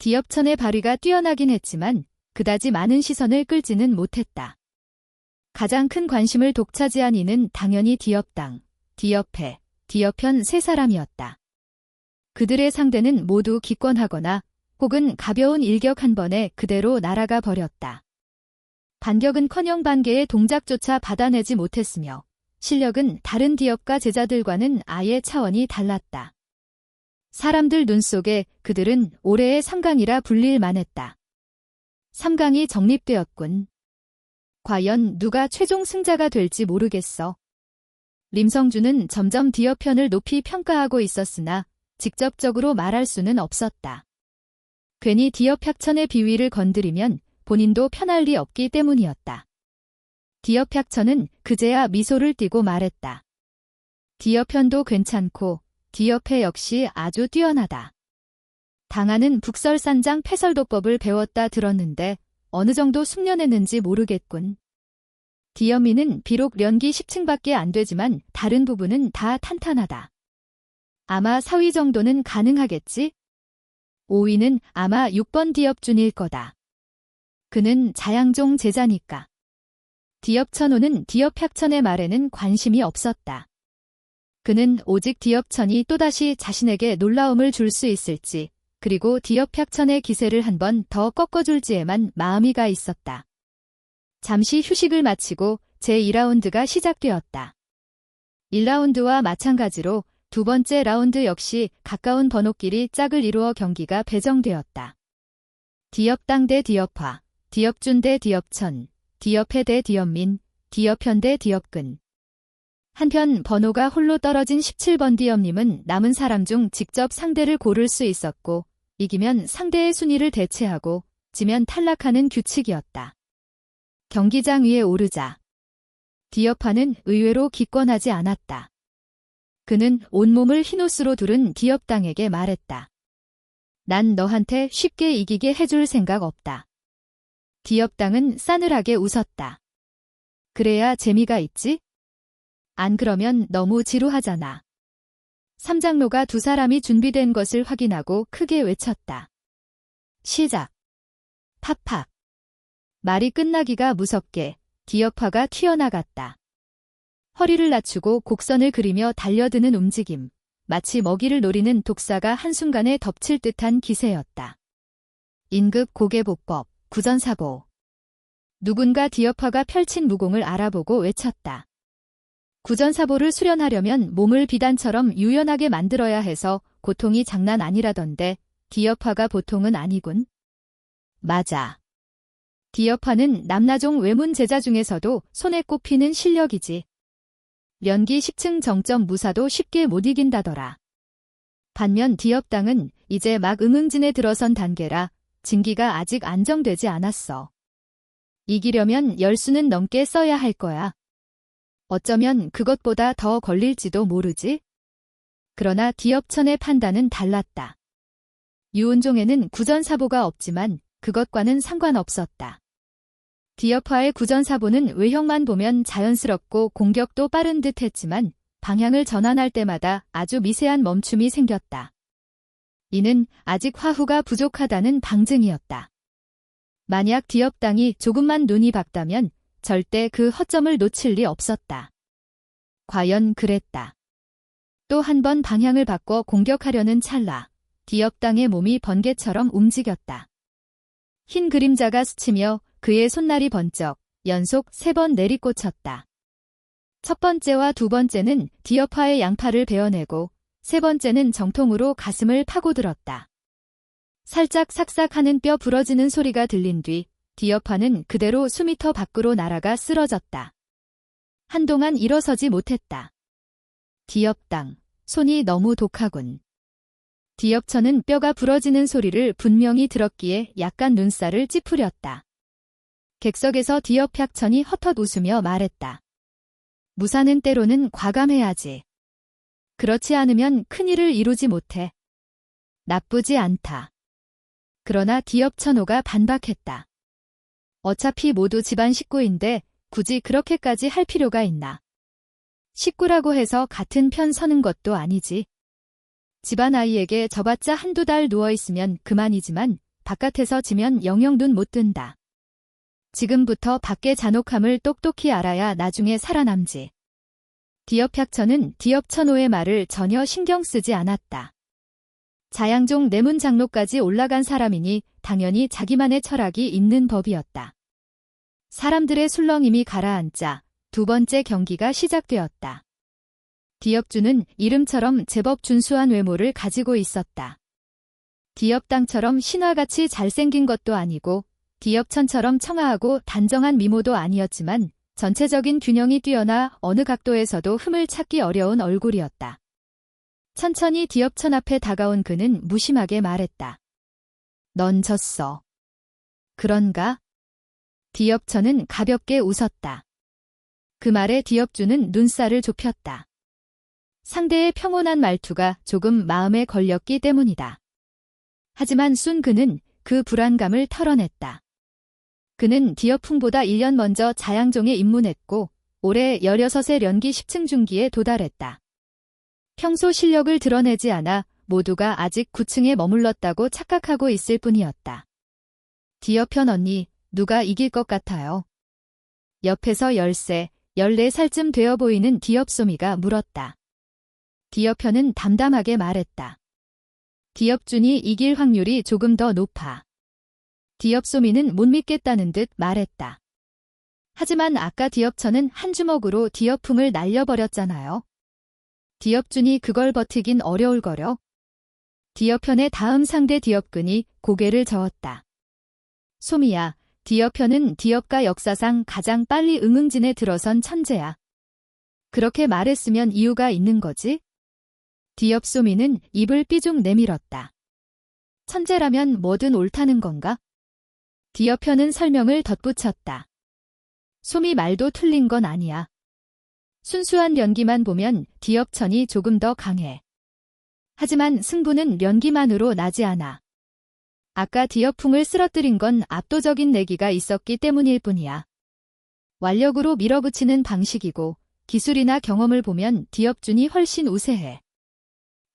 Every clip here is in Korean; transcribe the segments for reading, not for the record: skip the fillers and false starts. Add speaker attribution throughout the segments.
Speaker 1: 디업천의 발휘가 뛰어나긴 했지만 그다지 많은 시선을 끌지는 못했다. 가장 큰 관심을 독차지한 이는 당연히 디업당, 디업회, 디업현 세 사람이었다. 그들의 상대는 모두 기권하거나 혹은 가벼운 일격 한 번에 그대로 날아가 버렸다. 반격은커녕 반개의 동작조차 받아내지 못했으며 실력은 다른 디업가 제자들과는 아예 차원이 달랐다. 사람들 눈 속에 그들은 올해의 3강이라 불릴 만했다. 3강이 정립되었군. 과연 누가 최종 승자가 될지 모르겠어. 림성준은 점점 디업현을 높이 평가하고 있었으나 직접적으로 말할 수는 없었다. 괜히 디업학천의 비위를 건드리면 본인도 편할 리 없기 때문이었다. 디업학천은 그제야 미소를 띠고 말했다. 디업현도 괜찮고 디업회 역시 아주 뛰어나다. 당하는 북설산장 패설도법을 배웠다 들었는데 어느 정도 숙련했는지 모르겠군. 디업미는 비록 련기 10층밖에 안 되지만 다른 부분은 다 탄탄하다. 아마 4위 정도는 가능하겠지? 5위는 아마 6번 디업준일 거다. 그는 자양종 제자니까. 디업천호는 디업학천의 말에는 관심이 없었다. 그는 오직 디업천이 또다시 자신에게 놀라움을 줄 수 있을지 그리고 디업학천의 기세를 한 번 더 꺾어줄지에만 마음이 가 있었다. 잠시 휴식을 마치고 제2라운드가 시작되었다. 1라운드와 마찬가지로 두 번째 라운드 역시 가까운 번호끼리 짝을 이루어 경기가 배정되었다. 디업당 대 디업화, 디업준 대 디업천, 디업회 대 디업민, 디업현 대 디업근. 한편 번호가 홀로 떨어진 17번 디업님은 남은 사람 중 직접 상대를 고를 수 있었고 이기면 상대의 순위를 대체하고 지면 탈락하는 규칙이었다. 경기장 위에 오르자 디업화는 의외로 기권하지 않았다. 그는 온몸을 흰옷으로 두른 디업당에게 말했다. 난 너한테 쉽게 이기게 해줄 생각 없다. 디업당은 싸늘하게 웃었다. 그래야 재미가 있지? 안 그러면 너무 지루하잖아. 삼장로가 두 사람이 준비된 것을 확인하고 크게 외쳤다. 시작. 팍팍. 말이 끝나기가 무섭게 디업화가 튀어나갔다. 허리를 낮추고 곡선을 그리며 달려드는 움직임. 마치 먹이를 노리는 독사가 한순간에 덮칠 듯한 기세였다. 인급 고개복법, 구전사보. 누군가 디업화가 펼친 무공을 알아보고 외쳤다. 구전사보를 수련하려면 몸을 비단처럼 유연하게 만들어야 해서 고통이 장난 아니라던데 디업화가 보통은 아니군. 맞아. 디업화는 남나종 외문 제자 중에서도 손에 꼽히는 실력이지. 련기 10층 정점 무사도 쉽게 못 이긴다더라. 반면 디업당은 이제 막 응응진에 들어선 단계라 진기가 아직 안정되지 않았어. 이기려면 10수는 넘게 써야 할 거야. 어쩌면 그것보다 더 걸릴지도 모르지? 그러나 디업천의 판단은 달랐다. 유은종에는 구전사보가 없지만 그것과는 상관없었다. 디업화의 구전사보는 외형만 보면 자연스럽고 공격도 빠른 듯 했지만 방향을 전환할 때마다 아주 미세한 멈춤이 생겼다. 이는 아직 화후가 부족하다는 방증이었다. 만약 디업당이 조금만 눈이 밝다면 절대 그 허점을 놓칠 리 없었다. 과연 그랬다. 또 한 번 방향을 바꿔 공격하려는 찰나 디업당의 몸이 번개처럼 움직였다. 흰 그림자가 스치며 그의 손날이 번쩍 연속 3번 내리꽂혔다. 첫 번째와 두 번째는 디업화의 양팔을 베어내고 세 번째는 정통으로 가슴을 파고들었다. 살짝 삭삭하는 뼈 부러지는 소리가 들린 뒤 디업화는 그대로 수미터 밖으로 날아가 쓰러졌다. 한동안 일어서지 못했다. 디업당, 손이 너무 독하군. 디업천은 뼈가 부러지는 소리를 분명히 들었기에 약간 눈살을 찌푸렸다. 객석에서 디업학천이 헛헛 웃으며 말했다. 무사는 때로는 과감해야지. 그렇지 않으면 큰일을 이루지 못해. 나쁘지 않다. 그러나 디업천호가 반박했다. 어차피 모두 집안 식구인데 굳이 그렇게까지 할 필요가 있나. 식구라고 해서 같은 편 서는 것도 아니지. 집안 아이에게 저봤자 한두 달 누워있으면 그만이지만 바깥에서 지면 영영 눈 못 뜬다. 지금부터 밖의 잔혹함을 똑똑히 알아야 나중에 살아남지. 디업약천은 디업천호의 말을 전혀 신경 쓰지 않았다. 자양종 내문 장로까지 올라간 사람이니 당연히 자기만의 철학이 있는 법이었다. 사람들의 술렁임이 가라앉자 두 번째 경기가 시작되었다. 디업주는 이름처럼 제법 준수한 외모를 가지고 있었다. 디업당처럼 신화같이 잘생긴 것도 아니고 디업천처럼 청아하고 단정한 미모도 아니었지만 전체적인 균형이 뛰어나 어느 각도에서도 흠을 찾기 어려운 얼굴이었다. 천천히 디업천 앞에 다가온 그는 무심하게 말했다. 넌 졌어. 그런가? 디업천은 가볍게 웃었다. 그 말에 디업주는 눈살을 좁혔다. 상대의 평온한 말투가 조금 마음에 걸렸기 때문이다. 하지만 순 그는 그 불안감을 털어냈다. 그는 디업풍보다 1년 먼저 자양종에 입문했고 올해 16의 연기 10층 중기에 도달했다. 평소 실력을 드러내지 않아 모두가 아직 9층에 머물렀다고 착각하고 있을 뿐이었다. 디업현 언니, 누가 이길 것 같아요? 옆에서 10세, 14살쯤 되어 보이는 디업소미가 물었다. 디업현은 담담하게 말했다. 디업준이 이길 확률이 조금 더 높아. 디업소미는 못 믿겠다는 듯 말했다. 하지만 아까 디업천은 한 주먹으로 디업풍을 날려버렸잖아요. 디업준이 그걸 버티긴 어려울거려. 디업현의 다음 상대 디업근이 고개를 저었다. 소미야, 디업현은 디업가 역사상 가장 빨리 응응진에 들어선 천재야. 그렇게 말했으면 이유가 있는 거지? 디업소미는 입을 삐죽 내밀었다. 천재라면 뭐든 옳다는 건가? 디업현은 설명을 덧붙였다. 소미 말도 틀린 건 아니야. 순수한 연기만 보면 디업천이 조금 더 강해. 하지만 승부는 연기만으로 나지 않아. 아까 디업풍을 쓰러뜨린 건 압도적인 내기가 있었기 때문일 뿐이야. 완력으로 밀어붙이는 방식이고 기술이나 경험을 보면 디업준이 훨씬 우세해.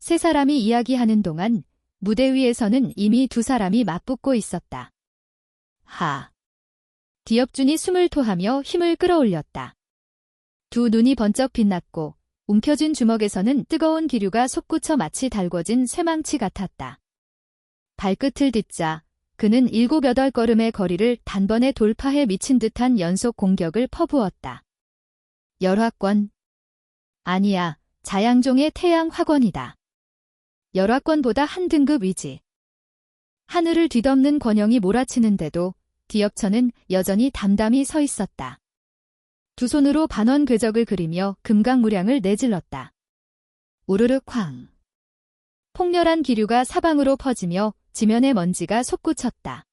Speaker 1: 세 사람이 이야기하는 동안 무대 위에서는 이미 두 사람이 맞붙고 있었다. 하. 디업준이 숨을 토하며 힘을 끌어올렸다. 두 눈이 번쩍 빛났고 움켜쥔 주먹에서는 뜨거운 기류가 솟구쳐 마치 달궈진 쇠망치 같았다. 발끝을 딛자 그는 7, 8걸음의 거리를 단번에 돌파해 미친 듯한 연속 공격을 퍼부었다. 열화권. 아니야, 자양종의 태양 화권이다. 열화권보다 한 등급 위지. 하늘을 뒤덮는 권영이 몰아치는데도 디업천은 여전히 담담히 서 있었다. 두 손으로 반원 궤적을 그리며 금강무량을 내질렀다. 우르르 쾅. 폭렬한 기류가 사방으로 퍼지며 지면의 먼지가 솟구쳤다.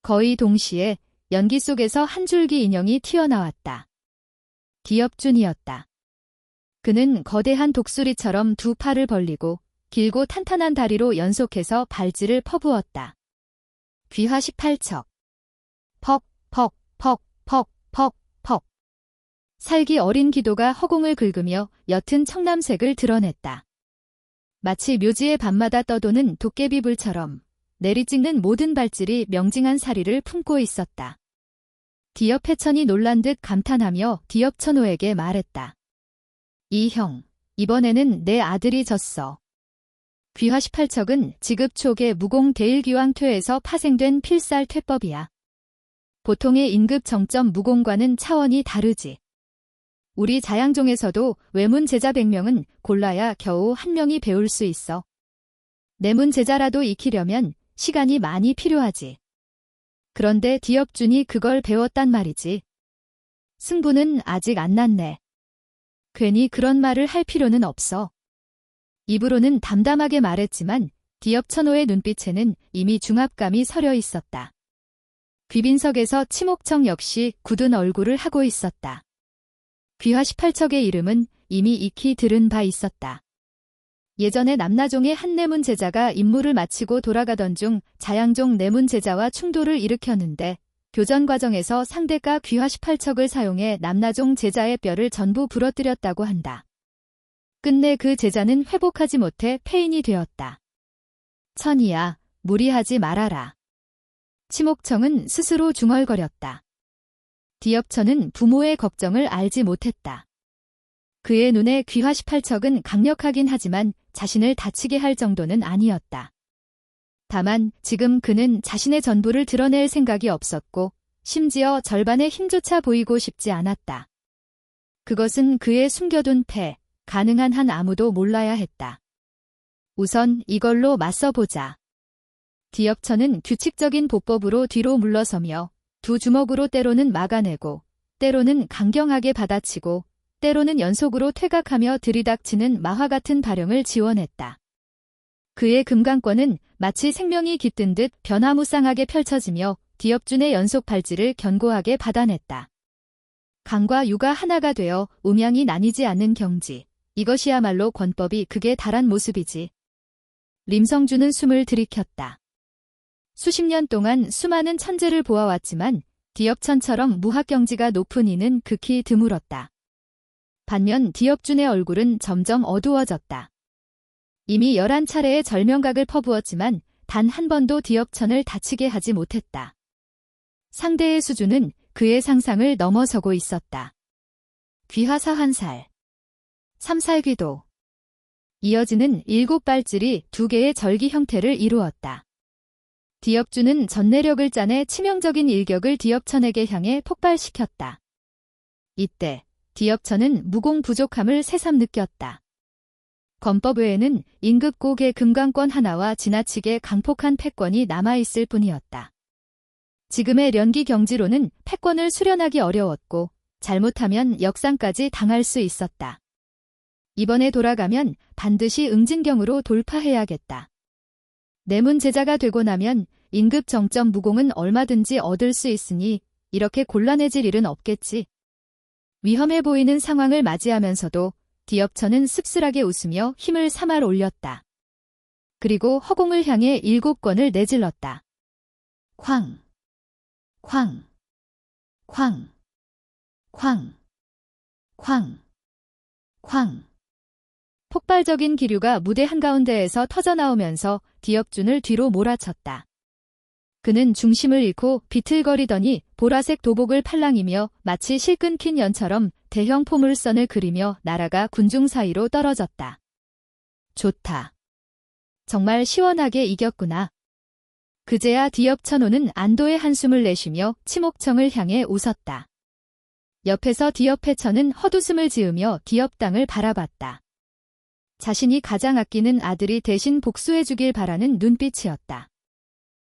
Speaker 1: 거의 동시에 연기 속에서 한 줄기 인형이 튀어나왔다. 디업준이었다. 그는 거대한 독수리처럼 두 팔을 벌리고 길고 탄탄한 다리로 연속해서 발질을 퍼부었다. 귀화 18척. 퍽, 퍽, 퍽, 퍽, 퍽, 퍽. 살기 어린 기도가 허공을 긁으며 옅은 청남색을 드러냈다. 마치 묘지의 밤마다 떠도는 도깨비불처럼 내리찍는 모든 발질이 명징한 사리를 품고 있었다. 디업해천이 놀란 듯 감탄하며 디업천호에게 말했다. 이 형, 이번에는 내 아들이 졌어. 귀화 18척은 지급촉의 무공 대일귀왕퇴에서 파생된 필살 퇴법이야. 보통의 인급 정점 무공과는 차원이 다르지. 우리 자양종에서도 외문 제자 100명은 골라야 겨우 한 명이 배울 수 있어. 내문 제자라도 익히려면 시간이 많이 필요하지. 그런데 디업준이 그걸 배웠단 말이지. 승부는 아직 안 났네. 괜히 그런 말을 할 필요는 없어. 입으로는 담담하게 말했지만 디업천호의 눈빛에는 이미 중압감이 서려 있었다. 귀빈석에서 치목청 역시 굳은 얼굴을 하고 있었다. 귀화 18척의 이름은 이미 익히 들은 바 있었다. 예전에 남나종의 한 내문 제자가 임무를 마치고 돌아가던 중 자양종 내문 제자와 충돌을 일으켰는데 교전 과정에서 상대가 귀화 18척을 사용해 남나종 제자의 뼈를 전부 부러뜨렸다고 한다. 끝내 그 제자는 회복하지 못해 폐인이 되었다. 천이야, 무리하지 말아라. 치목청은 스스로 중얼거렸다. 디업천은 부모의 걱정을 알지 못했다. 그의 눈에 귀화 18척은 강력하긴 하지만 자신을 다치게 할 정도는 아니었다. 다만 지금 그는 자신의 전부를 드러낼 생각이 없었고 심지어 절반의 힘조차 보이고 싶지 않았다. 그것은 그의 숨겨둔 패, 가능한 한 아무도 몰라야 했다. 우선 이걸로 맞서보자. 디업천은 규칙적인 보법으로 뒤로 물러서며 두 주먹으로 때로는 막아내고 때로는 강경하게 받아치고 때로는 연속으로 퇴각하며 들이닥치는 마화 같은 발령을 지원했다. 그의 금강권은 마치 생명이 깃든 듯 변화무쌍하게 펼쳐지며 디업준의 연속 발질을 견고하게 받아냈다. 강과 유가 하나가 되어 음양이 나뉘지 않는 경지. 이것이야말로 권법이 극에 달한 모습이지. 림성준은 숨을 들이켰다. 수십 년 동안 수많은 천재를 보아왔지만 디업천처럼 무학경지가 높은 이는 극히 드물었다. 반면 디업준의 얼굴은 점점 어두워졌다. 이미 11차례의 절명각을 퍼부었지만 단 한 번도 디업천을 다치게 하지 못했다. 상대의 수준은 그의 상상을 넘어서고 있었다. 귀화 41살. 3살귀도. 이어지는 7발질이 2개의 절기 형태를 이루었다. 디업준은 전내력을 짜내 치명적인 일격을 디업천에게 향해 폭발시켰다. 이때 디업천은 무공 부족함을 새삼 느꼈다. 권법 외에는 임급곡의 금강권 하나와 지나치게 강폭한 패권이 남아있을 뿐이었다. 지금의 련기 경지로는 패권을 수련하기 어려웠고 잘못하면 역상까지 당할 수 있었다. 이번에 돌아가면 반드시 응진경으로 돌파해야겠다. 내문 제자가 되고 나면 임급 정점 무공은 얼마든지 얻을 수 있으니 이렇게 곤란해질 일은 없겠지. 위험해 보이는 상황을 맞이하면서도 디업천은 씁쓸하게 웃으며 힘을 3알 올렸다. 그리고 허공을 향해 7권을 내질렀다. 쾅, 쾅, 쾅, 쾅, 쾅, 쾅. 폭발적인 기류가 무대 한가운데에서 터져나오면서 디업준을 뒤로 몰아쳤다. 그는 중심을 잃고 비틀거리더니 보라색 도복을 팔랑이며 마치 실 끊긴 연처럼 대형 포물선을 그리며 날아가 군중 사이로 떨어졌다. 좋다. 정말 시원하게 이겼구나. 그제야 디업천호는 안도의 한숨을 내쉬며 치목청을 향해 웃었다. 옆에서 디업해천은 헛웃음을 지으며 디업당을 바라봤다. 자신이 가장 아끼는 아들이 대신 복수해주길 바라는 눈빛이었다.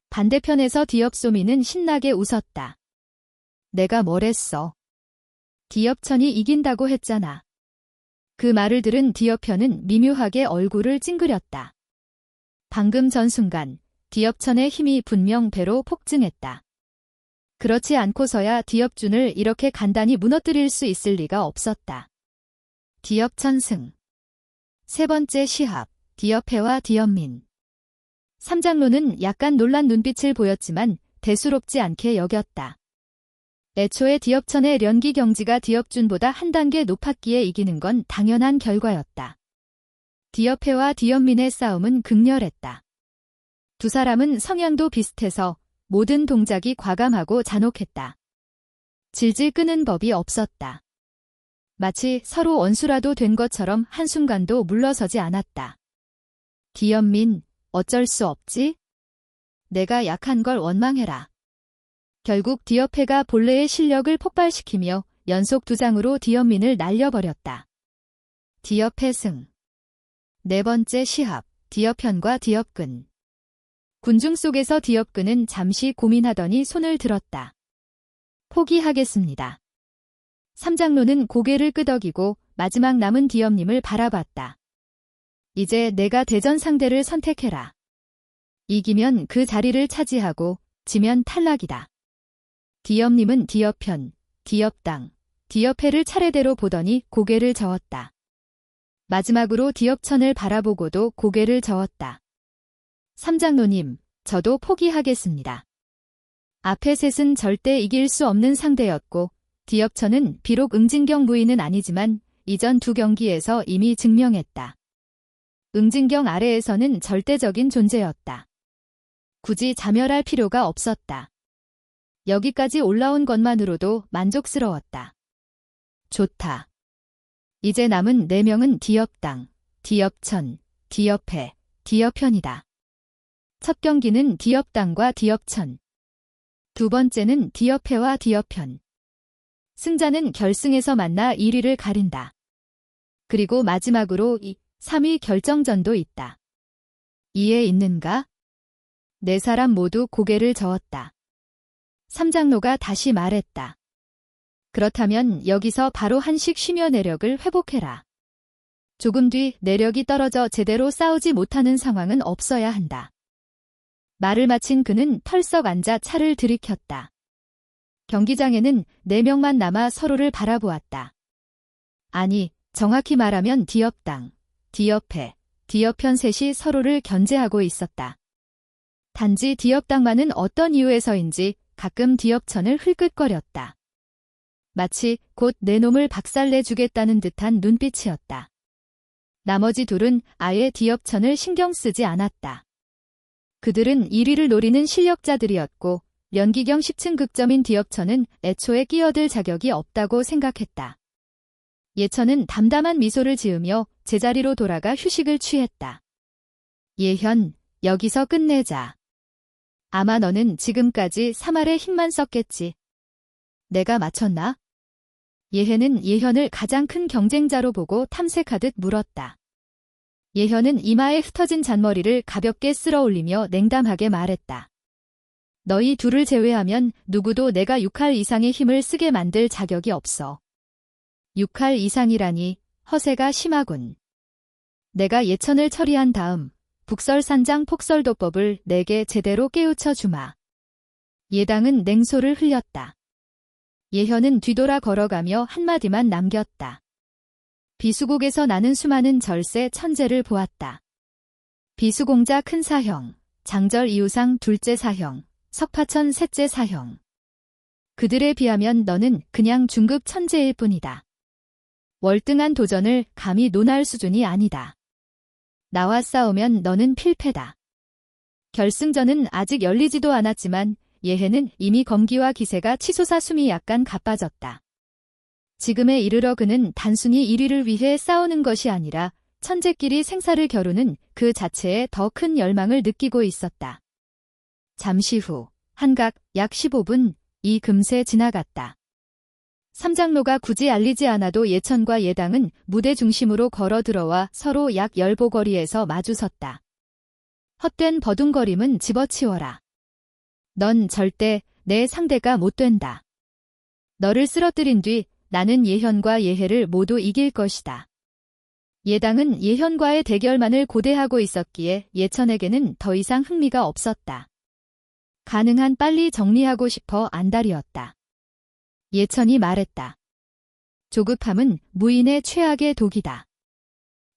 Speaker 1: 반대편에서 디업소미는 신나게 웃었다. 내가 뭘 했어? 디업천이 이긴다고 했잖아. 그 말을 들은 디업현은 미묘하게 얼굴을 찡그렸다. 방금 전 순간 디업천의 힘이 분명 배로 폭증했다. 그렇지 않고서야 디업준을 이렇게 간단히 무너뜨릴 수 있을 리가 없었다. 디업천 승. 세 번째 시합, 디업해와 디업민. 삼장로는 약간 놀란 눈빛을 보였지만 대수롭지 않게 여겼다. 애초에 디업천의 련기 경지가 디업준보다 한 단계 높았기에 이기는 건 당연한 결과였다. 디업해와 디업민의 싸움은 극렬했다. 두 사람은 성향도 비슷해서 모든 동작이 과감하고 잔혹했다. 질질 끄는 법이 없었다. 마치 서로 원수라도 된 것처럼 한순간도 물러서지 않았다. 디업민, 어쩔 수 없지? 내가 약한 걸 원망해라. 결국 디업해가 본래의 실력을 폭발시키며 연속 2장으로 디업민을 날려버렸다. 디업해 승. 네 번째 시합, 디업현과 디업근. 군중 속에서 디업근은 잠시 고민하더니 손을 들었다. 포기하겠습니다. 삼장로는 고개를 끄덕이고 마지막 남은 디업님을 바라봤다. 이제 내가 대전 상대를 선택해라. 이기면 그 자리를 차지하고 지면 탈락이다. 디업님은 디업현, 디업당, 디업해를 차례대로 보더니 고개를 저었다. 마지막으로 디업천을 바라보고도 고개를 저었다. 삼장로님, 저도 포기하겠습니다. 앞에 셋은 절대 이길 수 없는 상대였고 디업천은 비록 응진경 무인은 아니지만 이전 2경기에서 이미 증명했다. 응진경 아래에서는 절대적인 존재였다. 굳이 자멸할 필요가 없었다. 여기까지 올라온 것만으로도 만족스러웠다. 좋다. 이제 남은 4명은 디업당, 디업천, 디업해, 디업현이다. 첫 경기는 디업당과 디업천. 두 번째는 디업해와 디업현. 승자는 결승에서 만나 1위를 가린다. 그리고 마지막으로 2, 3위 결정전도 있다. 이해 있는가? 4사람 모두 고개를 저었다. 삼장로가 다시 말했다. 그렇다면 여기서 바로 한식 쉬며 내력을 회복해라. 조금 뒤 내력이 떨어져 제대로 싸우지 못하는 상황은 없어야 한다. 말을 마친 그는 털썩 앉아 차를 들이켰다. 경기장에는 4명만 남아 서로를 바라보았다. 아니, 정확히 말하면 디업당, 디업해, 디업현 셋이 서로를 견제하고 있었다. 단지 디업당만은 어떤 이유에서인지 가끔 디업천을 흘끗거렸다. 마치 곧 내 놈을 박살내주겠다는 듯한 눈빛이었다. 나머지 둘은 아예 디업천을 신경 쓰지 않았다. 그들은 1위를 노리는 실력자들이었고 연기경 10층 극점인 디업천은 애초에 끼어들 자격이 없다고 생각했다. 예천은 담담한 미소를 지으며 제자리로 돌아가 휴식을 취했다. 예현, 여기서 끝내자. 아마 너는 지금까지 3할에 힘만 썼겠지. 내가 맞췄나? 예혜는 예현을 가장 큰 경쟁자로 보고 탐색하듯 물었다. 예현은 이마에 흩어진 잔머리를 가볍게 쓸어올리며 냉담하게 말했다. 너희 둘을 제외하면 누구도 내가 6할 이상의 힘을 쓰게 만들 자격이 없어. 6할 이상이라니 허세가 심하군. 내가 예천을 처리한 다음 북설산장 폭설도법을 내게 제대로 깨우쳐 주마. 예당은 냉소를 흘렸다. 예현은 뒤돌아 걸어가며 한마디만 남겼다. 비수국에서 나는 수많은 절세 천재를 보았다. 비수공자 큰 사형, 장절 이우상 둘째 사형, 석파천 셋째 사형. 그들에 비하면 너는 그냥 중급 천재일 뿐이다. 월등한 도전을 감히 논할 수준이 아니다. 나와 싸우면 너는 필패다. 결승전은 아직 열리지도 않았지만 예혜는 이미 검기와 기세가 치솟아 숨이 약간 가빠졌다. 지금에 이르러 그는 단순히 1위를 위해 싸우는 것이 아니라 천재끼리 생사를 겨루는 그 자체에 더 큰 열망을 느끼고 있었다. 잠시 후 한각 약 15분 이 금세 지나갔다. 삼장로가 굳이 알리지 않아도 예천과 예당은 무대 중심으로 걸어 들어와 서로 약 10보거리에서 마주섰다. 헛된 버둥거림은 집어치워라. 넌 절대 내 상대가 못 된다. 너를 쓰러뜨린 뒤 나는 예현과 예혜를 모두 이길 것이다. 예당은 예현과의 대결만을 고대하고 있었기에 예천에게는 더 이상 흥미가 없었다. 가능한 빨리 정리하고 싶어 안달이었다. 예천이 말했다. 조급함은 무인의 최악의 독이다.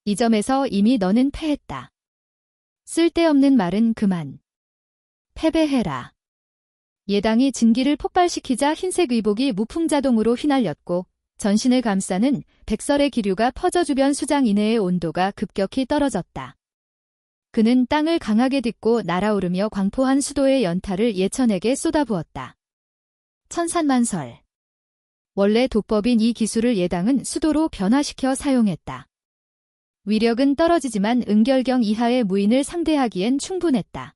Speaker 1: 이 점에서 이미 너는 패했다. 쓸데없는 말은 그만. 패배해라. 예당이 진기를 폭발시키자 흰색 의복이 무풍자동으로 휘날렸고 전신을 감싸는 백설의 기류가 퍼져 주변 수장 이내의 온도가 급격히 떨어졌다. 그는 땅을 강하게 딛고 날아오르며 광포한 수도의 연타를 예천에게 쏟아부었다. 천산만설. 원래 도법인 이 기술을 예당은 수도로 변화시켜 사용했다. 위력은 떨어지지만 은결경 이하의 무인을 상대하기엔 충분했다.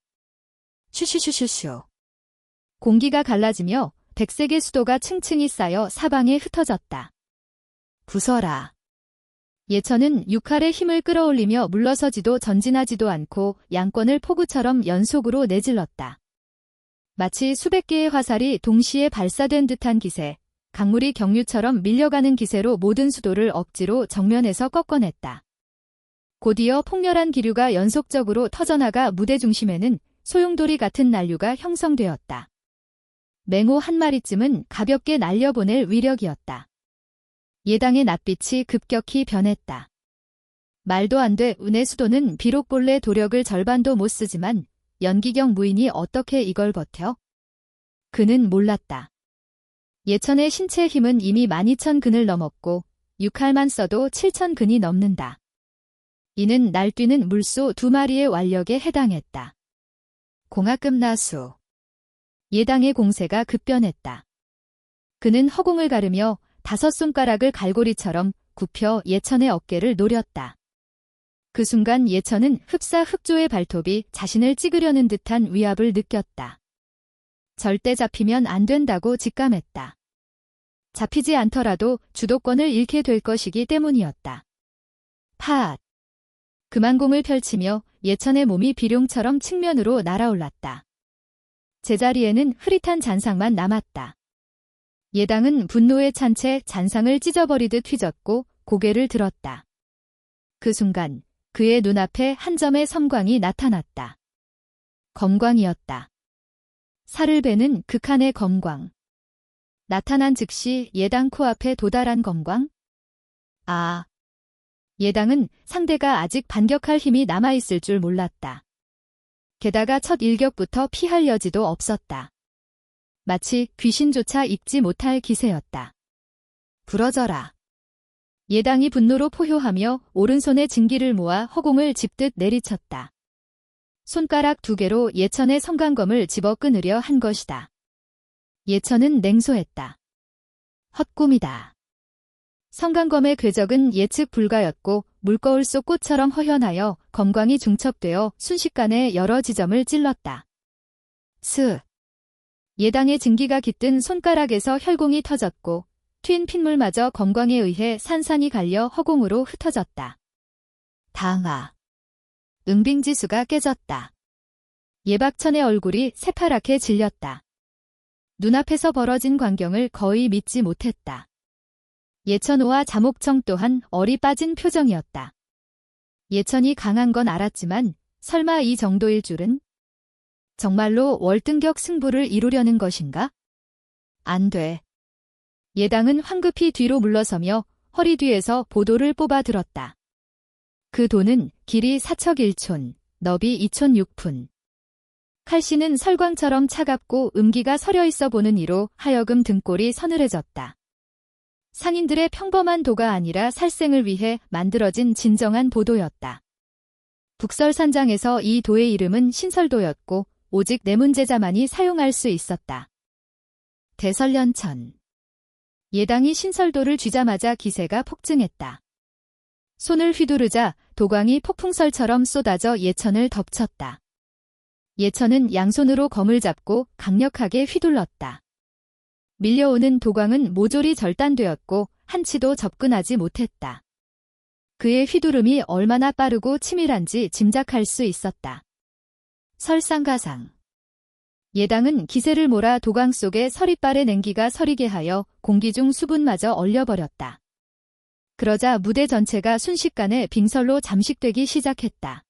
Speaker 1: 슈슈슈슈슈. 공기가 갈라지며 백색의 수도가 층층이 쌓여 사방에 흩어졌다. 부서라. 예천은 6할의 힘을 끌어올리며 물러서지도 전진하지도 않고 양권을 포구처럼 연속으로 내질렀다. 마치 수백 개의 화살이 동시에 발사된 듯한 기세, 강물이 경류처럼 밀려가는 기세로 모든 수도를 억지로 정면에서 꺾어냈다. 곧이어 폭렬한 기류가 연속적으로 터져나가 무대 중심에는 소용돌이 같은 난류가 형성되었다. 맹호 한 마리쯤은 가볍게 날려보낼 위력이었다. 예당의 낯빛이 급격히 변했다. 말도 안 돼. 운의 수도는 비록 본래 도력을 절반도 못 쓰지만 연기경 무인이 어떻게 이걸 버텨? 그는 몰랐다. 예천의 신체 힘은 이미 12,000근을 넘었고 6할만 써도 7,000근이 넘는다. 이는 날뛰는 물소 2마리의 완력에 해당했다. 공학급 나수. 예당의 공세가 급변했다. 그는 허공을 가르며 5손가락을 갈고리처럼 굽혀 예천의 어깨를 노렸다. 그 순간 예천은 흡사 흡조의 발톱이 자신을 찌그려는 듯한 위압을 느꼈다. 절대 잡히면 안 된다고 직감했다. 잡히지 않더라도 주도권을 잃게 될 것이기 때문이었다. 팟! 금한공을 펼치며 예천의 몸이 비룡처럼 측면으로 날아올랐다. 제자리에는 흐릿한 잔상만 남았다. 예당은 분노에 찬 채 잔상을 찢어버리듯 휘젓고 고개를 들었다. 그 순간 그의 눈앞에 한 점의 섬광이 나타났다. 검광이었다. 살을 베는 극한의 검광. 나타난 즉시 예당 코앞에 도달한 검광? 아! 예당은 상대가 아직 반격할 힘이 남아있을 줄 몰랐다. 게다가 첫 일격부터 피할 여지도 없었다. 마치 귀신조차 입지 못할 기세였다. 부러져라. 예당이 분노로 포효하며 오른손에 진기를 모아 허공을 짚듯 내리쳤다. 손가락 2개로 예천의 성강검을 집어 끊으려 한 것이다. 예천은 냉소했다. 헛꿈이다. 성강검의 궤적은 예측 불가였고 물거울 속 꽃처럼 허연하여 검광이 중첩되어 순식간에 여러 지점을 찔렀다. 스. 예당의 진기가 깃든 손가락에서 혈공이 터졌고 튄 핏물마저 검광에 의해 산산이 갈려 허공으로 흩어졌다. 당하. 응빙지수가 깨졌다. 예박천의 얼굴이 새파랗게 질렸다. 눈앞에서 벌어진 광경을 거의 믿지 못했다. 예천호와 자목청 또한 얼이 빠진 표정이었다. 예천이 강한 건 알았지만 설마 이 정도일 줄은? 정말로 월등격 승부를 이루려는 것인가? 안 돼. 예당은 황급히 뒤로 물러서며 허리 뒤에서 보도를 뽑아 들었다. 그 도는 길이 4척 1촌, 너비 2촌 6푼. 칼씨는 설광처럼 차갑고 음기가 서려 있어 보는 이로 하여금 등골이 서늘해졌다. 상인들의 평범한 도가 아니라 살생을 위해 만들어진 진정한 보도였다. 북설산장에서 이 도의 이름은 신설도였고 오직 내문제자만이 사용할 수 있었다. 대설련천. 예당이 신설도를 쥐자마자 기세가 폭증했다. 손을 휘두르자 도광이 폭풍설처럼 쏟아져 예천을 덮쳤다. 예천은 양손으로 검을 잡고 강력하게 휘둘렀다. 밀려오는 도광은 모조리 절단되었고 한치도 접근하지 못했다. 그의 휘두름이 얼마나 빠르고 치밀한지 짐작할 수 있었다. 설상가상. 예당은 기세를 몰아 도광 속에 서리빨의 냉기가 서리게 하여 공기 중 수분마저 얼려버렸다. 그러자 무대 전체가 순식간에 빙설로 잠식되기 시작했다.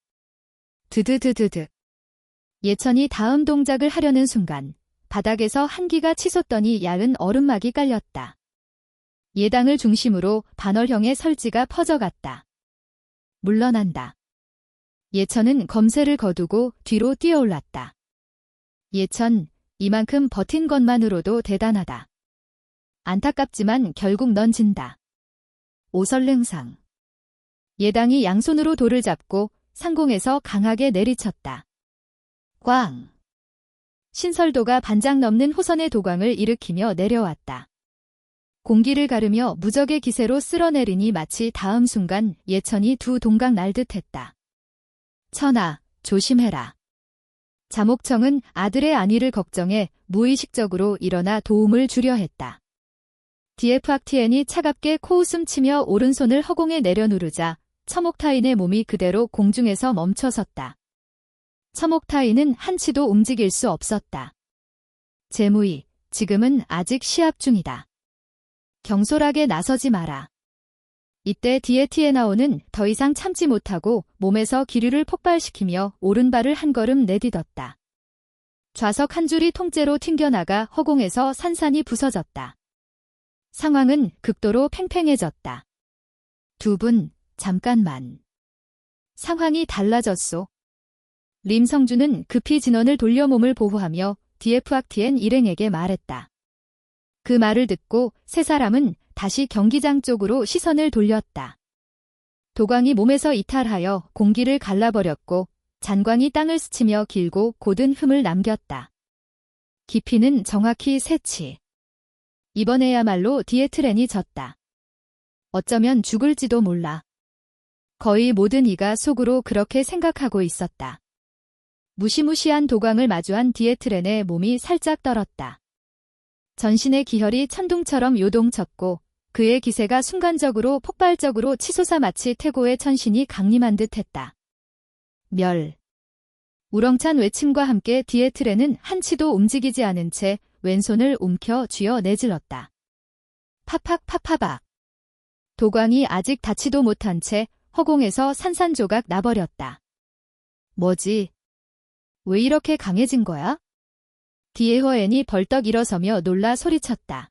Speaker 1: 드드드드드. 예천이 다음 동작을 하려는 순간 바닥에서 한기가 치솟더니 얇은 얼음막이 깔렸다. 예당을 중심으로 반월형의 설지가 퍼져갔다. 물러난다. 예천은 검새를 거두고 뒤로 뛰어올랐다. 예천, 이만큼 버틴 것만으로도 대단하다. 안타깝지만 결국 넌 진다. 오설릉상. 예당이 양손으로 돌을 잡고 상공에서 강하게 내리쳤다. 꽝. 신설도가 반장 넘는 호선의 도광을 일으키며 내려왔다. 공기를 가르며 무적의 기세로 쓸어내리니 마치 다음 순간 예천이 두 동강 날듯 했다. 천하, 조심해라. 자목청은 아들의 안위를 걱정해 무의식적으로 일어나 도움을 주려 했다. DF학티엔이 차갑게 코웃음 치며 오른손을 허공에 내려누르자 처목타인의 몸이 그대로 공중에서 멈춰섰다. 처목타인은 한치도 움직일 수 없었다. 제무이, 지금은 아직 시합 중이다. 경솔하게 나서지 마라. 이때 디에티에나오는 더 이상 참지 못하고 몸에서 기류를 폭발시키며 오른발을 한 걸음 내딛었다. 좌석 한 줄이 통째로 튕겨나가 허공에서 산산이 부서졌다. 상황은 극도로 팽팽해졌다. 두 분, 잠깐만. 상황이 달라졌소. 림성준은 급히 진원을 돌려 몸을 보호하며 DF학티엔 일행에게 말했다. 그 말을 듣고 세 사람은 다시 경기장 쪽으로 시선을 돌렸다. 도광이 몸에서 이탈하여 공기를 갈라버렸고 잔광이 땅을 스치며 길고 곧은 흠을 남겼다. 깊이는 정확히 3치. 이번에야말로 디에트렌이 졌다. 어쩌면 죽을지도 몰라. 거의 모든 이가 속으로 그렇게 생각하고 있었다. 무시무시한 도광을 마주한 디에트렌의 몸이 살짝 떨었다. 전신의 기혈이 천둥처럼 요동쳤고 그의 기세가 순간적으로 폭발적으로 치솟아 마치 태고의 천신이 강림한 듯했다. 멸. 우렁찬 외침과 함께 디에트렌은 한치도 움직이지 않은 채 왼손을 움켜 쥐어 내질렀다. 팍팍 팍팍박. 도광이 아직 닿지도 못한 채 허공에서 산산조각 나버렸다. 뭐지? 왜 이렇게 강해진 거야? 디에허엔이 벌떡 일어서며 놀라 소리쳤다.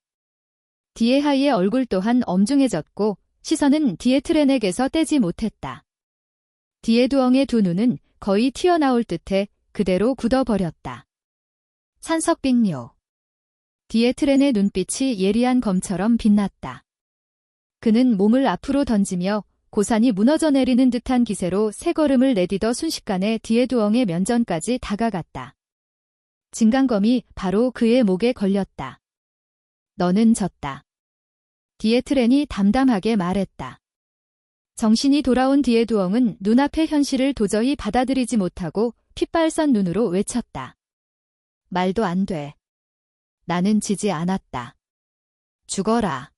Speaker 1: 디에하이의 얼굴 또한 엄중해졌고 시선은 디에트렌에게서 떼지 못했다. 디에두엉의 두 눈은 거의 튀어나올 듯해 그대로 굳어버렸다. 산석빙료. 디에트렌의 눈빛이 예리한 검처럼 빛났다. 그는 몸을 앞으로 던지며 고산이 무너져 내리는 듯한 기세로 세 걸음을 내디뎌 순식간에 디에두엉의 면전까지 다가갔다. 진강검이 바로 그의 목에 걸렸다. 너는 졌다. 디에트렌이 담담하게 말했다. 정신이 돌아온 디에두엉은 눈앞의 현실을 도저히 받아들이지 못하고 핏발선 눈으로 외쳤다. 말도 안 돼. 나는 지지 않았다. 죽어라.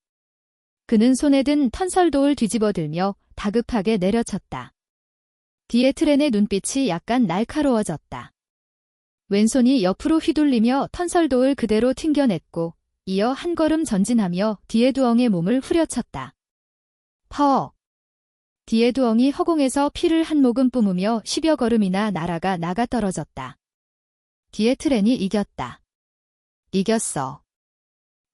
Speaker 1: 그는 손에 든 턴설도를 뒤집어들며 다급하게 내려쳤다. 디에트렌의 눈빛이 약간 날카로워졌다. 왼손이 옆으로 휘둘리며 턴설도를 그대로 튕겨냈고 이어 한 걸음 전진하며 디에두엉의 몸을 후려쳤다. 퍼! 디에두엉이 허공에서 피를 한 모금 뿜으며 10여 걸음이나 날아가 나가 떨어졌다. 디에트렌이 이겼다. 이겼어.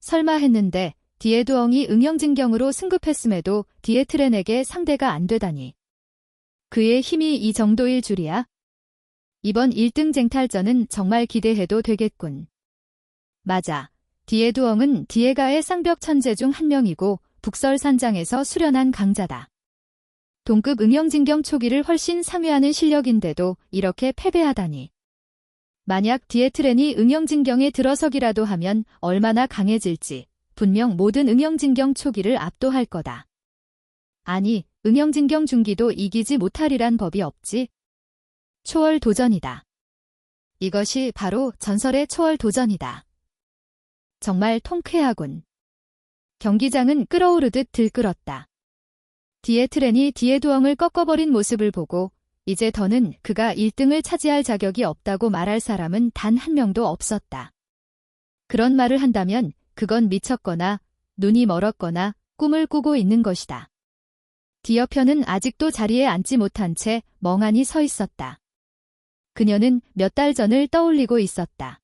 Speaker 1: 설마 했는데 디에두엉이 응영진경으로 승급했음에도 디에트렌에게 상대가 안 되다니. 그의 힘이 이 정도일 줄이야? 이번 1등 쟁탈전은 정말 기대해도 되겠군. 맞아. 디에두엉은 디에가의 쌍벽 천재 중 한 명이고 북설산장에서 수련한 강자다. 동급 응영진경 초기를 훨씬 상회하는 실력인데도 이렇게 패배하다니. 만약 디에트렌이 응영진경에 들어서기라도 하면 얼마나 강해질지 분명 모든 응영진경 초기를 압도할 거다. 아니, 응영진경 중기도 이기지 못하리란 법이 없지. 초월 도전이다. 이것이 바로 전설의 초월 도전이다. 정말 통쾌하군. 경기장은 끓어오르듯 들끓었다. 디에트렌이 디에두엉을 꺾어버린 모습을 보고 이제 더는 그가 1등을 차지할 자격이 없다고 말할 사람은 단 한 명도 없었다. 그런 말을 한다면 그건 미쳤거나 눈이 멀었거나 꿈을 꾸고 있는 것이다. 디어편은 아직도 자리에 앉지 못한 채 멍하니 서 있었다. 그녀는 몇 달 전을 떠올리고 있었다.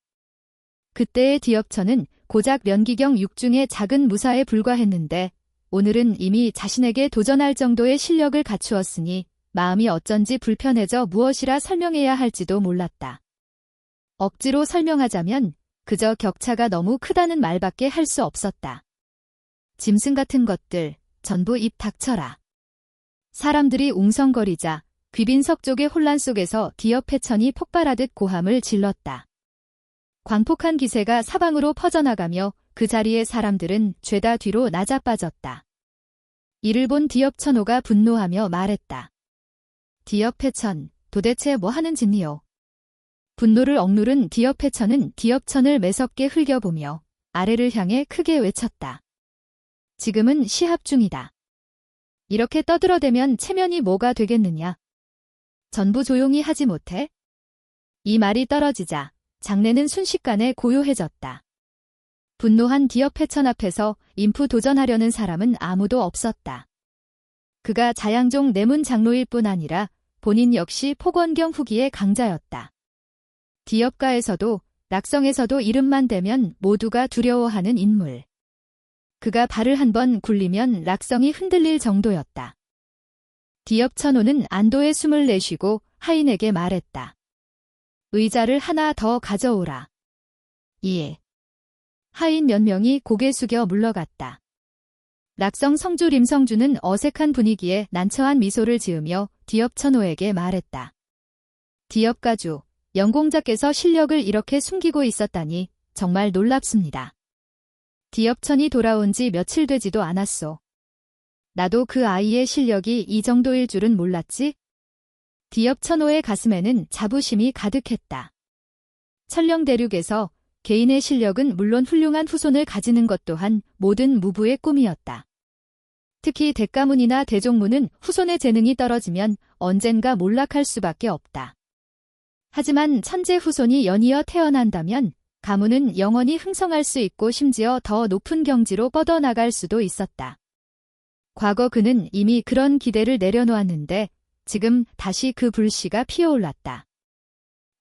Speaker 1: 그때의 디업천은 고작 면기경 6중의 작은 무사에 불과했는데 오늘은 이미 자신에게 도전할 정도의 실력을 갖추었으니 마음이 어쩐지 불편해져 무엇이라 설명해야 할지도 몰랐다. 억지로 설명하자면 그저 격차가 너무 크다는 말밖에 할 수 없었다. 짐승 같은 것들, 전부 입 닥쳐라. 사람들이 웅성거리자 귀빈석 쪽의 혼란 속에서 디업 해천이 폭발하듯 고함을 질렀다. 광폭한 기세가 사방으로 퍼져나가며 그 자리의 사람들은 죄다 뒤로 나자빠졌다. 이를 본 디업 천호가 분노하며 말했다. 디업 해천, 도대체 뭐 하는 짓이요? 분노를 억누른 디업 해천은 디업천을 매섭게 흘겨보며 아래를 향해 크게 외쳤다. 지금은 시합 중이다. 이렇게 떠들어대면 체면이 뭐가 되겠느냐? 전부 조용히 하지 못해? 이 말이 떨어지자 장내는 순식간에 고요해졌다. 분노한 디업 해천 앞에서 인프 도전하려는 사람은 아무도 없었다. 그가 자양종 내문 장로일 뿐 아니라 본인 역시 폭원경 후기의 강자였다. 디업가에서도 낙성에서도 이름만 대면 모두가 두려워하는 인물. 그가 발을 한 번 굴리면 낙성이 흔들릴 정도였다. 디업 천호는 안도의 숨을 내쉬고 하인에게 말했다. 의자를 하나 더 가져오라. 예. 하인 몇 명이 고개 숙여 물러갔다. 낙성 성주 림성주는 어색한 분위기에 난처한 미소를 지으며 디업 천호에게 말했다. 디업가주, 연공자께서 실력을 이렇게 숨기고 있었다니 정말 놀랍습니다. 디업천이 돌아온 지 며칠 되지도 않았소. 나도 그 아이의 실력이 이 정도일 줄은 몰랐지? 디업천호의 가슴에는 자부심이 가득했다. 천령대륙에서 개인의 실력은 물론 훌륭한 후손을 가지는 것 또한 모든 무부의 꿈이었다. 특히 대가문이나 대종문은 후손의 재능이 떨어지면 언젠가 몰락할 수밖에 없다. 하지만 천재 후손이 연이어 태어난다면 가문은 영원히 흥성할 수 있고 심지어 더 높은 경지로 뻗어나갈 수도 있었다. 과거 그는 이미 그런 기대를 내려놓았는데 지금 다시 그 불씨가 피어올랐다.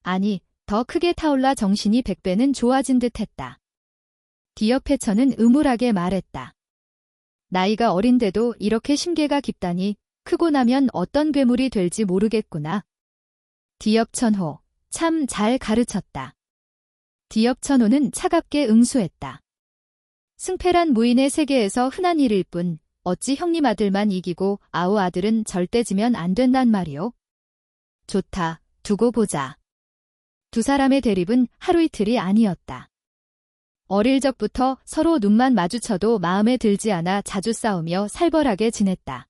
Speaker 1: 아니, 더 크게 타올라 정신이 100배는 좋아진 듯했다. 디업해천은 음울하게 말했다. 나이가 어린데도 이렇게 심계가 깊다니 크고 나면 어떤 괴물이 될지 모르겠구나. 디업천호, 참 잘 가르쳤다. 디업천호는 차갑게 응수했다. 승패란 무인의 세계에서 흔한 일일 뿐 어찌 형님 아들만 이기고 아우 아들은 절대 지면 안 된단 말이오. 좋다, 두고 보자. 두 사람의 대립은 하루 이틀이 아니었다. 어릴 적부터 서로 눈만 마주쳐도 마음에 들지 않아 자주 싸우며 살벌하게 지냈다.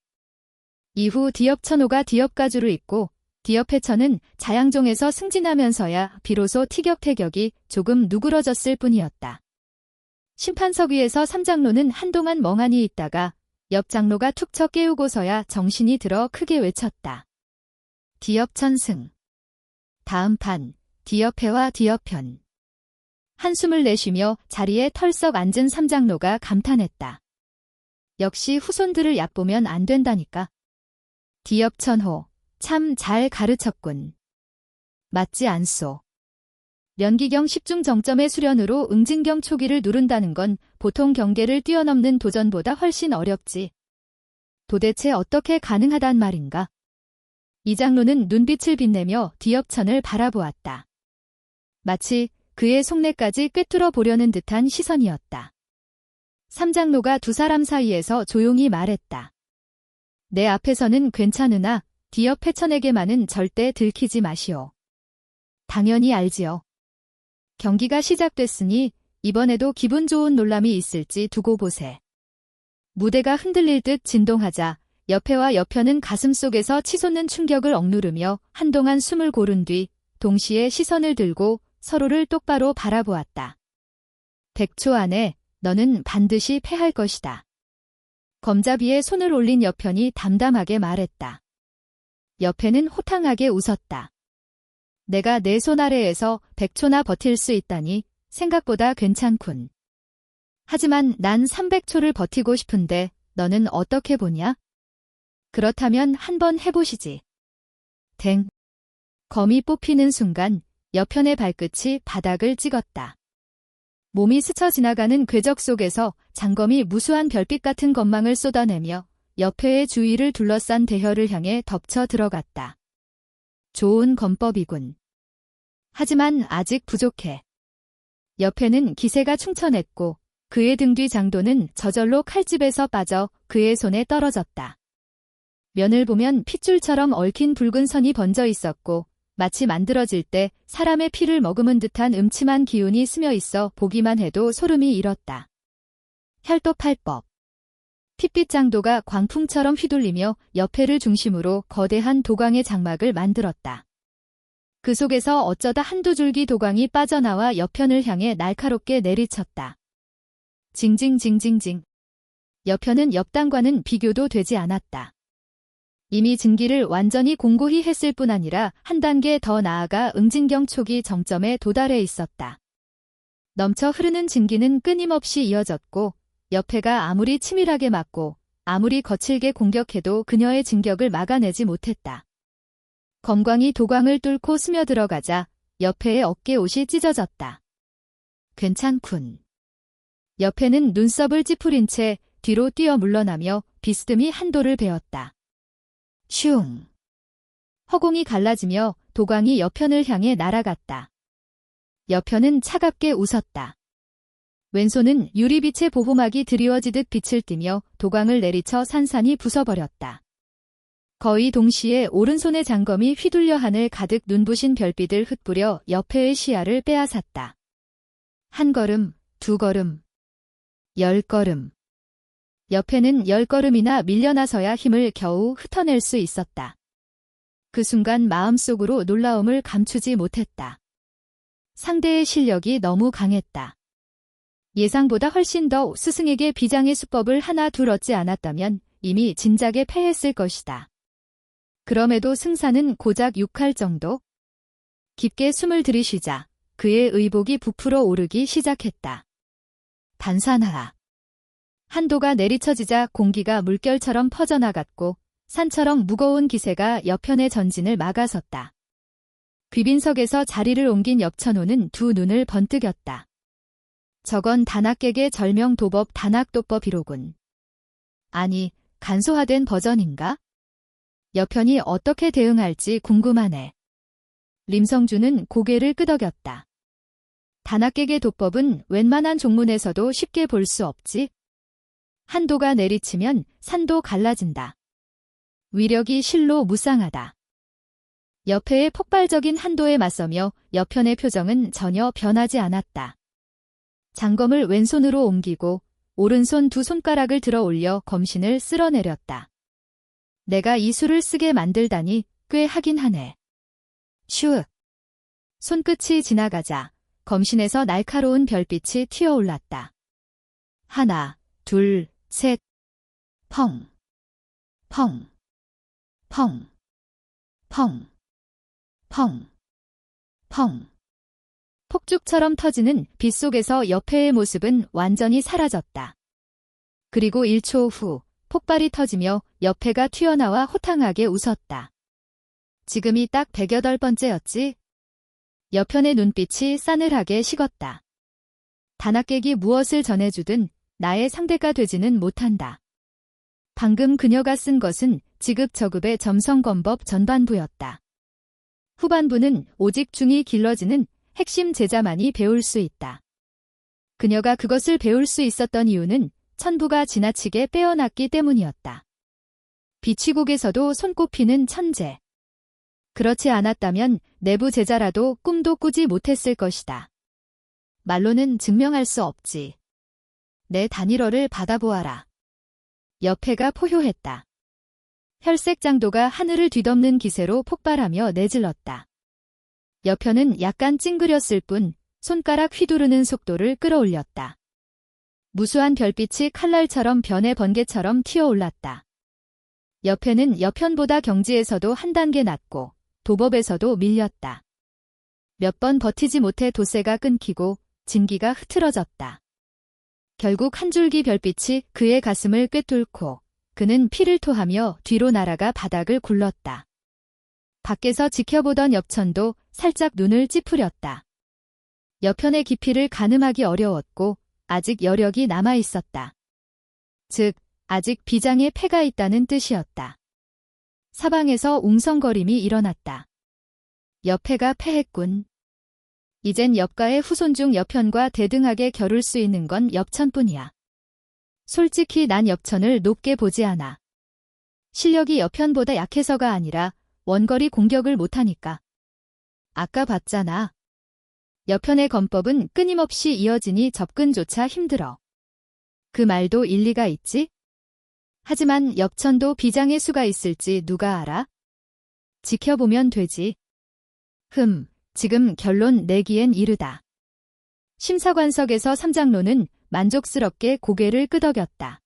Speaker 1: 이후 디업천호가 디업가주를 잇고 디업해천은 자양종에서 승진하면서야 비로소 티격태격이 조금 누그러졌을 뿐이었다. 심판석 위에서 삼장로는 한동안 멍하니 있다가 옆 장로가 툭 쳐 깨우고서야 정신이 들어 크게 외쳤다. 디업천승. 다음 판, 디업해와 디업현. 한숨을 내쉬며 자리에 털썩 앉은 삼장로가 감탄했다. 역시 후손들을 얕보면 안 된다니까. 디업천호, 참 잘 가르쳤군. 맞지 않소. 련기경 10중 정점의 수련으로 응진경 초기를 누른다는 건 보통 경계를 뛰어넘는 도전보다 훨씬 어렵지. 도대체 어떻게 가능하단 말인가? 이 장로는 눈빛을 빛내며 디업천을 바라보았다. 마치 그의 속내까지 꿰뚫어 보려는 듯한 시선이었다. 삼장로가 두 사람 사이에서 조용히 말했다. 내 앞에서는 괜찮으나 디업해천에게만은 절대 들키지 마시오. 당연히 알지요. 경기가 시작됐으니 이번에도 기분 좋은 놀람이 있을지 두고 보세. 무대가 흔들릴 듯 진동하자 옆에와 옆편은 가슴속에서 치솟는 충격을 억누르며 한동안 숨을 고른 뒤 동시에 시선을 들고 서로를 똑바로 바라보았다. 100초 안에 너는 반드시 패할 것이다. 검자비에 손을 올린 옆편이 담담하게 말했다. 옆에는 호탕하게 웃었다. 내가 내 손 아래에서 100초나 버틸 수 있다니 생각보다 괜찮군. 하지만 난 300초를 버티고 싶은데 너는 어떻게 보냐? 그렇다면 한번 해보시지. 댕. 검이 뽑히는 순간 옆편의 발끝이 바닥을 찍었다. 몸이 스쳐 지나가는 궤적 속에서 장검이 무수한 별빛 같은 검망을 쏟아내며 옆회의 주위를 둘러싼 대혈을 향해 덮쳐 들어갔다. 좋은 검법이군. 하지만 아직 부족해. 옆에는 기세가 충천했고 그의 등 뒤 장도는 저절로 칼집에서 빠져 그의 손에 떨어졌다. 면을 보면 핏줄처럼 얽힌 붉은 선이 번져 있었고 마치 만들어질 때 사람의 피를 머금은 듯한 음침한 기운이 스며 있어 보기만 해도 소름이 일었다. 혈도팔법. 핏빛 장도가 광풍처럼 휘둘리며 옆회를 중심으로 거대한 도광의 장막을 만들었다. 그 속에서 어쩌다 한두 줄기 도광이 빠져나와 옆편을 향해 날카롭게 내리쳤다. 징징징징징. 옆편은 옆당과는 비교도 되지 않았다. 이미 진기를 완전히 공고히 했을 뿐 아니라 한 단계 더 나아가 응진경 초기 정점에 도달해 있었다. 넘쳐 흐르는 진기는 끊임없이 이어졌고 옆회가 아무리 치밀하게 막고 아무리 거칠게 공격해도 그녀의 진격을 막아내지 못했다. 검광이 도광을 뚫고 스며들어가자 옆회의 어깨옷이 찢어졌다. 괜찮군. 옆회는 눈썹을 찌푸린 채 뒤로 뛰어 물러나며 비스듬히 한도를 베었다. 슝. 허공이 갈라지며 도광이 옆편을 향해 날아갔다. 옆편은 차갑게 웃었다. 왼손은 유리빛의 보호막이 드리워지듯 빛을 띠며 도광을 내리쳐 산산이 부숴버렸다. 거의 동시에 오른손의 장검이 휘둘려 하늘 가득 눈부신 별빛을 흩뿌려 옆에의 시야를 빼앗았다. 한 걸음, 두 걸음, 10걸음. 옆에는 10걸음이나 밀려나서야 힘을 겨우 흩어낼 수 있었다. 그 순간 마음속으로 놀라움을 감추지 못했다. 상대의 실력이 너무 강했다. 예상보다 훨씬 더 스승에게 비장의 수법을 하나 둘 얻지 않았다면 이미 진작에 패했을 것이다. 그럼에도 승산은 고작 6할 정도? 깊게 숨을 들이쉬자 그의 의복이 부풀어 오르기 시작했다. 단산하라. 한도가 내리쳐지자 공기가 물결처럼 퍼져나갔고 산처럼 무거운 기세가 옆편의 전진을 막아섰다. 귀빈석에서 자리를 옮긴 엽천호는 두 눈을 번뜩였다. 저건 단학객의 절명 도법 단학도법이로군. 아니, 간소화된 버전인가? 옆편이 어떻게 대응할지 궁금하네. 림성주는 고개를 끄덕였다. 단학객의 도법은 웬만한 종문에서도 쉽게 볼 수 없지. 한도가 내리치면 산도 갈라진다. 위력이 실로 무쌍하다. 옆에의 폭발적인 한도에 맞서며 옆편의 표정은 전혀 변하지 않았다. 장검을 왼손으로 옮기고 오른손 두 손가락을 들어 올려 검신을 쓸어내렸다. 내가 이 수를 쓰게 만들다니 꽤 하긴 하네. 슈. 손끝이 지나가자 검신에서 날카로운 별빛이 튀어올랐다. 하나, 둘, 셋. 펑. 펑. 펑. 펑. 펑. 펑. 폭죽처럼 터지는 빗속에서 옆에의 모습은 완전히 사라졌다. 그리고 1초 후 폭발이 터지며 옆에가 튀어나와 호탕하게 웃었다. 지금이 딱 108번째였지? 옆편의 눈빛이 싸늘하게 식었다. 단학객이 무엇을 전해주든 나의 상대가 되지는 못한다. 방금 그녀가 쓴 것은 지급저급의 점성검법 전반부였다. 후반부는 오직 중이 길러지는 핵심 제자만이 배울 수 있다. 그녀가 그것을 배울 수 있었던 이유는 천부가 지나치게 빼어났기 때문이었다. 비치국에서도 손꼽히는 천재. 그렇지 않았다면 내부 제자라도 꿈도 꾸지 못했을 것이다. 말로는 증명할 수 없지. 내 단일어를 받아보아라. 옆에가 포효했다. 혈색장도가 하늘을 뒤덮는 기세로 폭발하며 내질렀다. 옆편은 약간 찡그렸을 뿐 손가락 휘두르는 속도를 끌어올렸다. 무수한 별빛이 칼날처럼 변의 번개처럼 튀어올랐다. 옆편은 옆편보다 경지에서도 한 단계 낮고 도법에서도 밀렸다. 몇 번 버티지 못해 도세가 끊기고 진기가 흐트러졌다. 결국 한 줄기 별빛이 그의 가슴을 꿰뚫고 그는 피를 토하며 뒤로 날아가 바닥을 굴렀다. 밖에서 지켜보던 엽천도 살짝 눈을 찌푸렸다. 옆편의 깊이를 가늠하기 어려웠고 아직 여력이 남아있었다. 즉, 아직 비장에 패가 있다는 뜻이었다. 사방에서 웅성거림이 일어났다. 옆해가 패했군. 이젠 옆가의 후손 중 옆편과 대등하게 겨룰 수 있는 건 엽천뿐이야. 솔직히 난 엽천을 높게 보지 않아. 실력이 옆편보다 약해서가 아니라 원거리 공격을 못하니까. 아까 봤잖아. 옆편의 검법은 끊임없이 이어지니 접근조차 힘들어. 그 말도 일리가 있지? 하지만 엽천도 비장의 수가 있을지 누가 알아? 지켜보면 되지. 지금 결론 내기엔 이르다. 심사관석에서 삼장로는 만족스럽게 고개를 끄덕였다.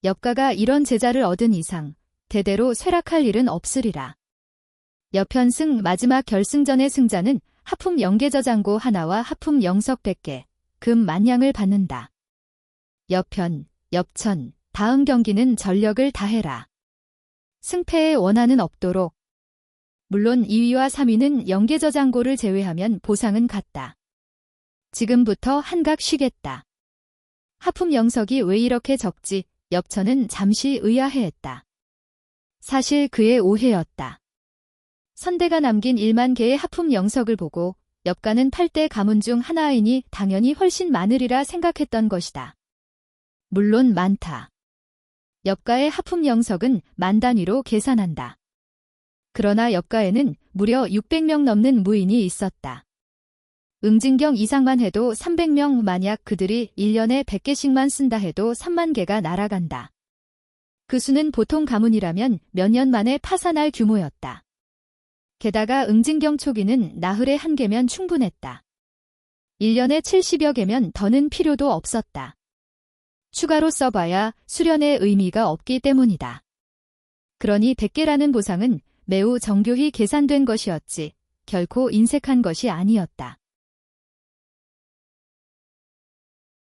Speaker 1: 옆가가 이런 제자를 얻은 이상 대대로 쇠락할 일은 없으리라. 옆현승 마지막 결승전의 승자는 하품 영계저장고 하나와 하품 영석 100개, 금 만냥을 받는다. 옆현, 엽천, 다음 경기는 전력을 다해라. 승패에 원한은 없도록. 물론 2위와 3위는 영계저장고를 제외하면 보상은 같다. 지금부터 한각 쉬겠다. 하품 영석이 왜 이렇게 적지? 엽천은 잠시 의아해했다. 사실 그의 오해였다. 선대가 남긴 1만 개의 하품 영석을 보고 엽가는 8대 가문 중 하나이니 당연히 훨씬 많으리라 생각했던 것이다. 물론 많다. 엽가의 하품 영석은 만 단위로 계산한다. 그러나 엽가에는 무려 600명 넘는 무인이 있었다. 응징경 이상만 해도 300명, 만약 그들이 1년에 100개씩만 쓴다 해도 3만 개가 날아간다. 그 수는 보통 가문이라면 몇 년 만에 파산할 규모였다. 게다가 응징경 초기는 나흘에 1개면 충분했다. 1년에 70여 개면 더는 필요도 없었다. 추가로 써봐야 수련의 의미가 없기 때문이다. 그러니 100개라는 보상은 매우 정교히 계산된 것이었지 결코 인색한 것이 아니었다.